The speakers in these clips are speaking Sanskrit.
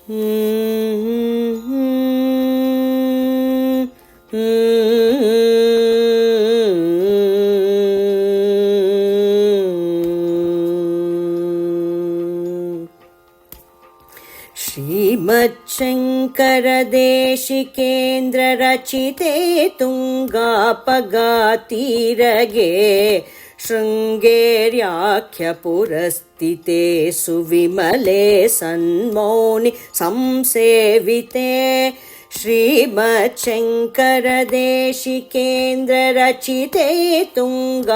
श्रीमच्छङ्करदेशिकेन्द्ररचिते तुङ्गापगातीरगे शृङ्गेर्याख्यपुरस्थिते सुविमले सन्मौनि संसेविते श्रीमच्छङ्करदेशिकेन्द्ररचिते तुङ्गापगातीरगे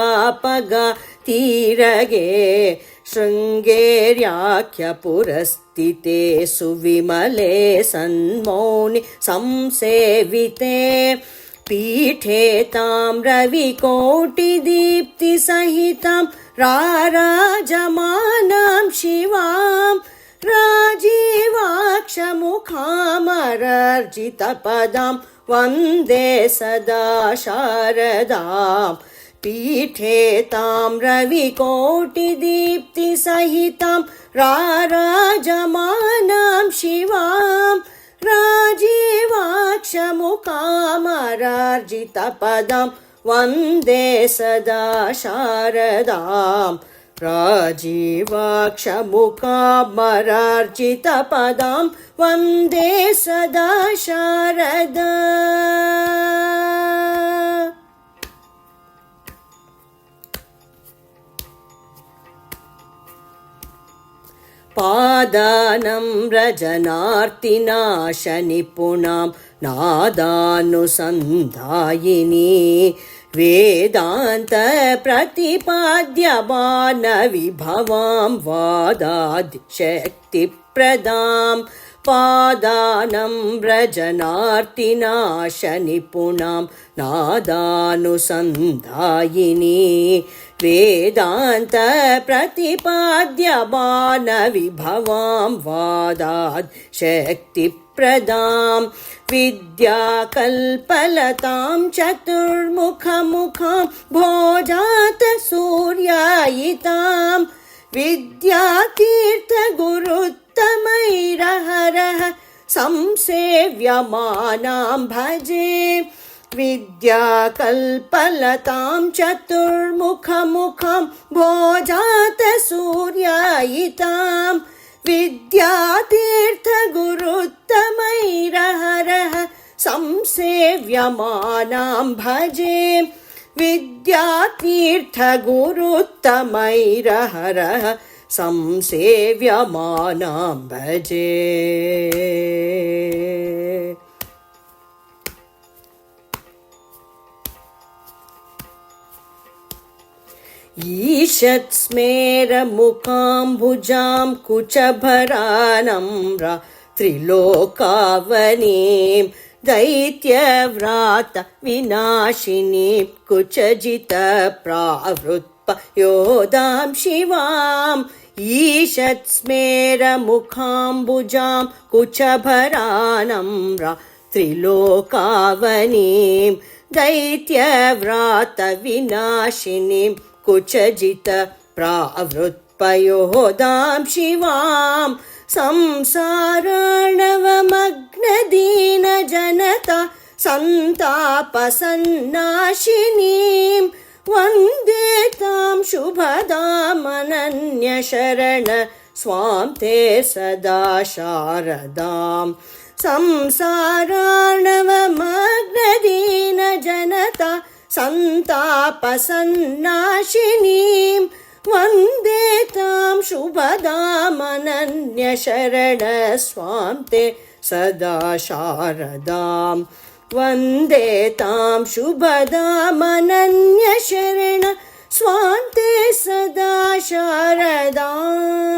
शृङ्गेर्याख्यपुरस्थिते सुविमले सन्मौनि संसेविते पीठे तां रविकोटिदीप्तिसहितां राराजमानां शिवां राजीवाक्षमुखामरर्जितपदां वन्दे सदा शारदाम् पीठे तां रविकोटिदीप्तिसहितां राराजमानां शिवां राजीवाक्षमुखामरार्जितपदां वन्दे सदा शारदाम् राजीवाक्षमुखामरार्जितपदां वन्दे सदा शारदा। पादानं व्रजनार्तिनाशनिपुणां नादानुसन्धायिनी वेदान्तप्रतिपाद्यमानविभवां वादादिशक्तिप्रदां पादानं व्रजनार्तिनाशनिपुणां नादानुसन्धायिनी वेदान्तप्रतिपाद्यमानविभवां वादादिशक्तिप्रदां विद्याकल्पलतां चतुर्मुखमुखां भोजातसूर्यायितां विद्यातीर्थगुरुत्तमैरहरः संसेव्यमानां भजे विद्याकल्पलतां चतुर्मुखमुखां भोजातसूर्यायितां विद्यातीर्थगुरुत्तमैरहरः संसेव्यमानां भजे विद्यातीर्थगुरुत्तमैरहरः संसेव्यमानां भजे। ईषत्स्मेरमुखाम्बुजां कुचभरानम्रा त्रिलोकावनीं दैत्यव्रात विनाशिनीं कुचजितप्रावृत्पयोदां शिवाम् ईषत्स्मेरमुखाम्बुजां कुचभरानम्रा त्रिलोकावनीं दैत्यव्रात विनाशिनीं कुचजित प्रावृत्पयोदां शिवां संसारार्णवमग्नदीनजनता सन्तापसन्नाशिनीं वन्दे तां शुभदामनन्यशरण स्वां ते सदा शारदां संसारार्णवमग्नदीनजनता सन्तापसन्नाशिनीं वन्दे तां शुभदामनन्यशरण स्वां ते सदा शारदां वन्दे तां शुभदामनन्यशरण स्वां ते सदा शारदाम्।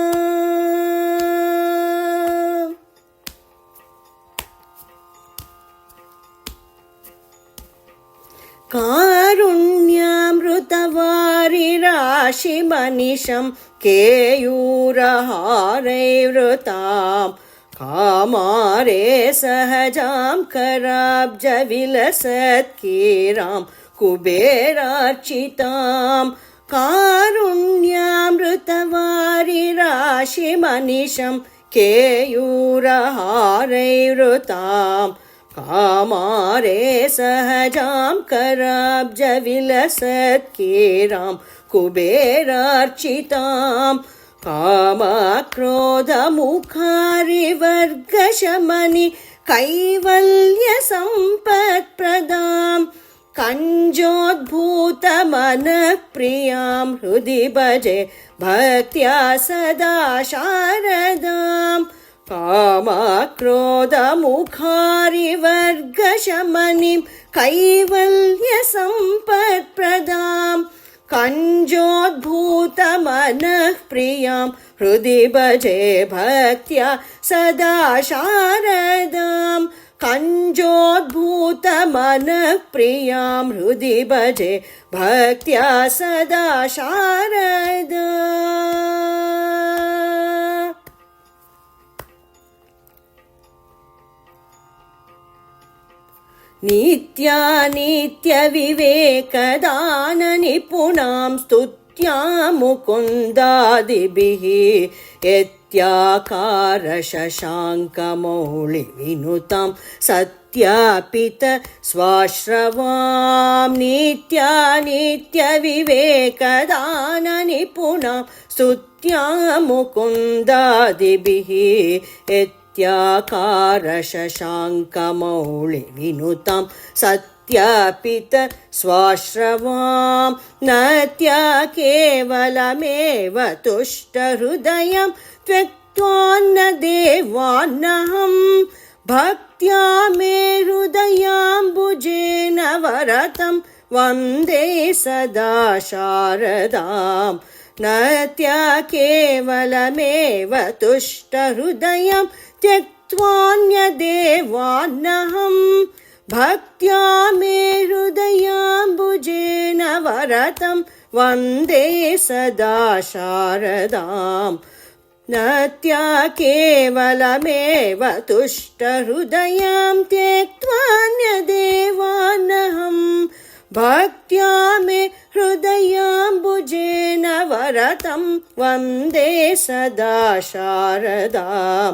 कारुण्यामृतवारिराशिमनिशं केयूरहारैर्वृतां कामारे सहजां कराब्जविलसत्कीरां कुबेरार्चितां कारुण्यामृतवारिराशिमनिशं केयूरहारैर्वृतां कामारे सहजां कराब्जविलसत्कीरां कुबेरार्चितां कामक्रोधमुखारिवर्गशमनि कैवल्यसम्पत्प्रदां कञ्जोद्भूतमनःप्रियां हृदि भजे भक्त्या सदा शारदां कामक्रोधमुखारिवर्गशमनिं कैवल्यसम्पत्प्रदां कञ्जोद्भूतमनःप्रियां हृदि भजे भक्त्या सदा शारदां कञ्जोद्भूतमनःप्रियां हृदि भजे भक्त्या सदा शारदा नित्यानित्यविवेकदाननिपुणां स्तुत्यां मुकुन्दादिभिः यत्याकारशशाङ्कमौलिविनुतां सत्यापितस्वाश्रवां नित्यानित्यविवेकदाननिपुणां स्तुत्यां मुकुन्दादिभिः यत्याकारशशाङ्कमौलिविनुतां सत्यापितस्वाश्रवां नत्या केवलमेव तुष्टहृदयं त्यक्त्वान्न देवान्नहं भक्त्या मे हृदयाम्बुजेन वरतं वन्दे सदा शारदां नत्या केवलमेव तुष्टहृदयं त्यक्त्वान्यदेवान्नहं भक्त्या मे हृदयाम्बुजेन वरतं वन्दे सदा शारदां नत्या केवलमेव तुष्टहृदयं त्यक्त्वान्यदेवान्नहं भक्त्या मे हृदयाम्बुजेन वरतं वन्दे सदा शारदां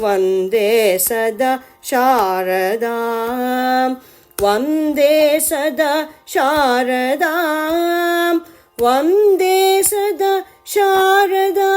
वन्दे सदा शारदां वन्दे सदा शारदां वन्दे सदा शारदाम्